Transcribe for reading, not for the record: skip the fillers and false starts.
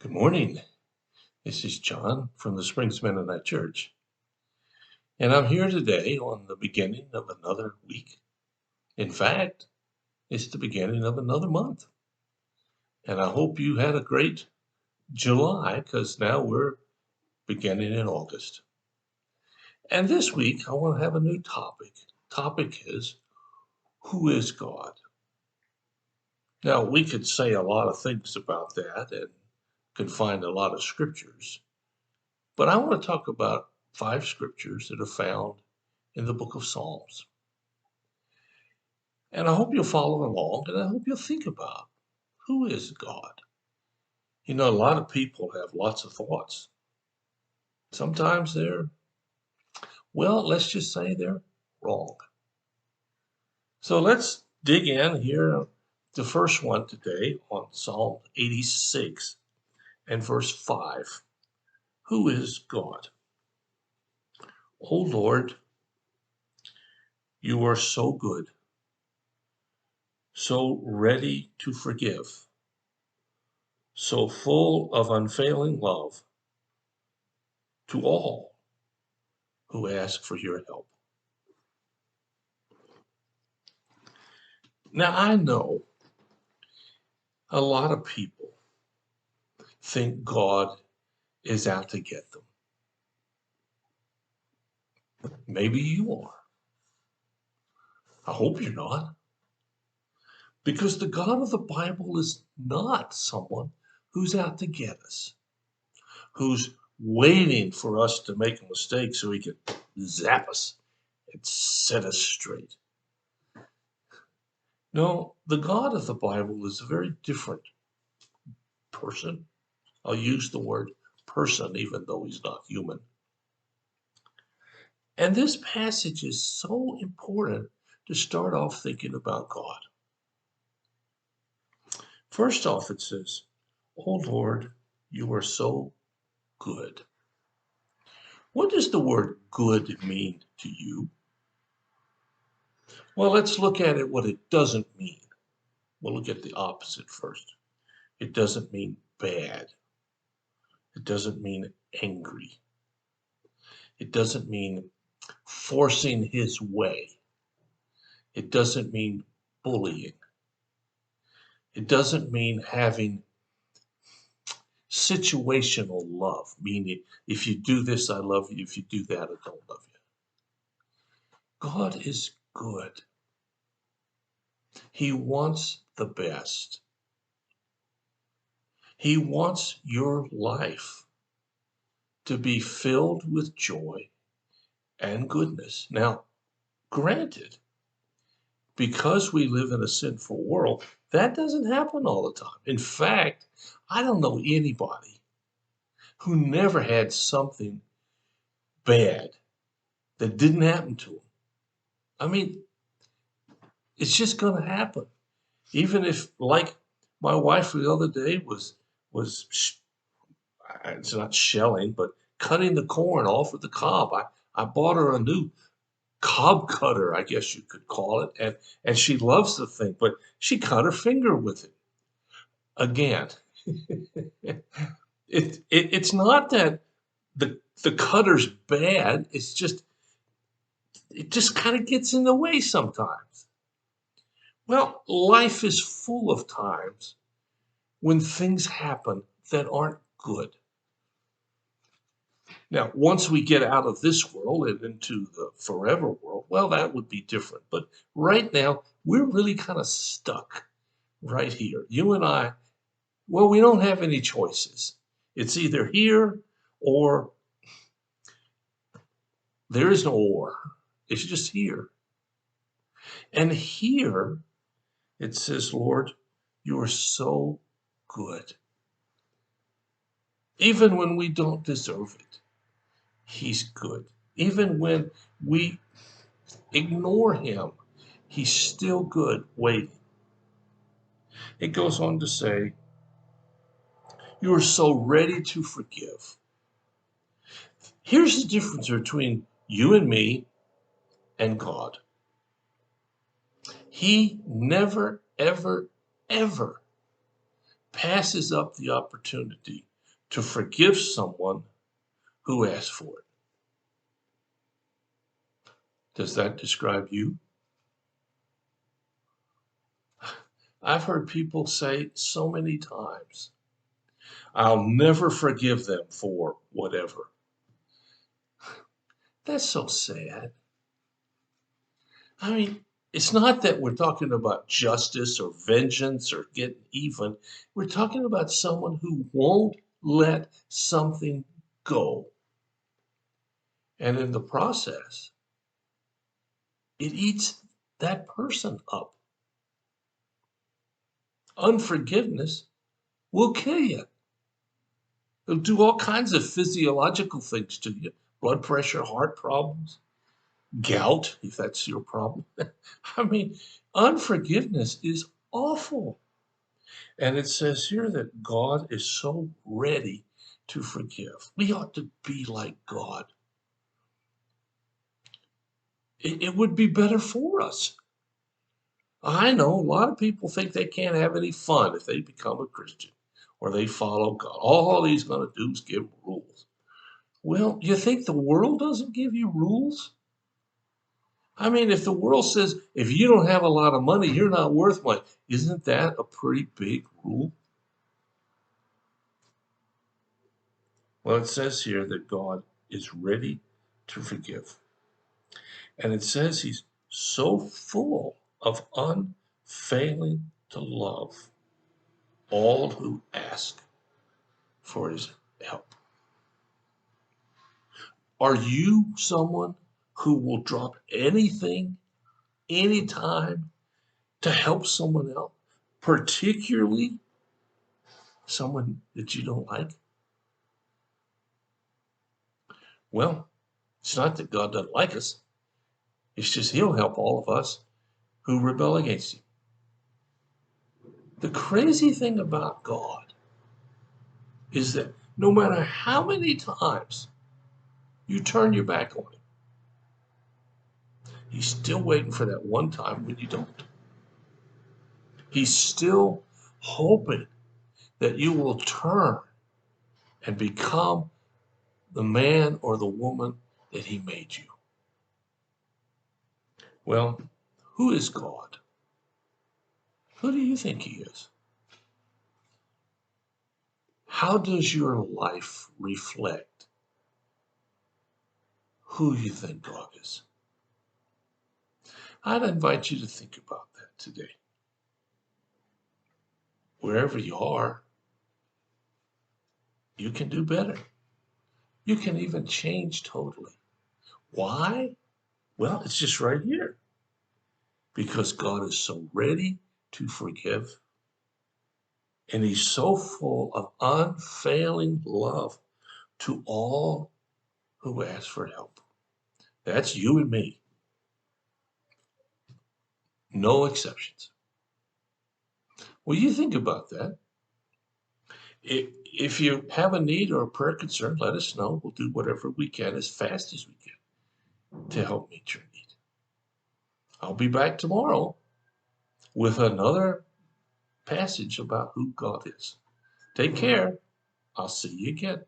Good morning. This is John from the Springs Mennonite Church, and I'm here today on the beginning of another week. In fact, it's the beginning of another month, and I hope you had a great July because now we're beginning in August. And this week, I want to have a new topic. Topic is, who is God? Now, we could say a lot of things about that and could find a lot of scriptures. But I want to talk about 5 scriptures that are found in the book of Psalms. And I hope you'll follow along and I hope you'll think about who is God. You know, a lot of people have lots of thoughts. Sometimes let's just say they're wrong. So let's dig in here. The first one today on Psalm 86 and verse 5. Who is God? O Lord, you are so good, so ready to forgive, so full of unfailing love to all who ask for your help. Now, I know a lot of people think God is out to get them. Maybe you are. I hope you're not. Because the God of the Bible is not someone who's out to get us, who's waiting for us to make a mistake so he can zap us and set us straight. No, the God of the Bible is a very different person. I'll use the word person even though he's not human. And this passage is so important to start off thinking about God. First off, it says, "Oh Lord, you are so good." What does the word good mean to you? Well, let's look at it what it doesn't mean. We'll look at the opposite first. It doesn't mean bad. It doesn't mean angry. It doesn't mean forcing his way. It doesn't mean bullying. It doesn't mean having situational love, meaning if you do this, I love you. If you do that, I don't love you. God is good. He wants the best. He wants your life to be filled with joy and goodness. Now, granted, because we live in a sinful world, that doesn't happen all the time. In fact, I don't know anybody who never had something bad that didn't happen to them. I mean, it's just going to happen. Even if, like my wife the other day was it's not shelling, but cutting the corn off with the cob. I bought her a new cob cutter, I guess you could call it, and she loves the thing, but she cut her finger with it. Again, it's not that the cutter's bad. It's just it just kind of gets in the way sometimes. Well, life is full of times when things happen that aren't good. Now, once we get out of this world and into the forever world, well, that would be different. But right now, we're really kind of stuck right here. You and I, well, we don't have any choices. It's either here or there is no or. It's just here. And here it says, Lord, you are so good. Even when we don't deserve it, he's good. Even when we ignore him, he's still good waiting. It goes on to say, you are so ready to forgive. Here's the difference between you and me and God. He never, ever, ever passes up the opportunity to forgive someone who asked for it. Does that describe you? I've heard people say so many times, I'll never forgive them for whatever. That's so sad. I mean, it's not that we're talking about justice or vengeance or getting even. We're talking about someone who won't let something go. And in the process, it eats that person up. Unforgiveness will kill you. It'll do all kinds of physiological things to you. Blood pressure, heart problems, gout, if that's your problem. I mean, unforgiveness is awful. And it says here that God is so ready to forgive. We ought to be like God. It would be better for us. I know a lot of people think they can't have any fun if they become a Christian or they follow God. All he's going to do is give rules. Well, you think the world doesn't give you rules? I mean, if the world says if you don't have a lot of money, you're not worth much, isn't that a pretty big rule? Well, it says here that God is ready to forgive. And it says he's so full of unfailing to love all who ask for his help. Are you someone who will drop anything, anytime to help someone else, particularly someone that you don't like? Well, it's not that God doesn't like us. It's just he'll help all of us who rebel against him. The crazy thing about God is that no matter how many times you turn your back on him, he's still waiting for that one time when you don't. He's still hoping that you will turn and become the man or the woman that he made you. Well, who is God? Who do you think he is? How does your life reflect who you think God is? I'd invite you to think about that today. Wherever you are, you can do better. You can even change totally. Why? Well, it's just right here. Because God is so ready to forgive, and he's so full of unfailing love to all who ask for help. That's you and me. No exceptions. Well, you think about that. If you have a need or a prayer concern, let us know. We'll do whatever we can as fast as we can to help meet your need. I'll be back tomorrow with another passage about who God is. Take care. I'll see you again.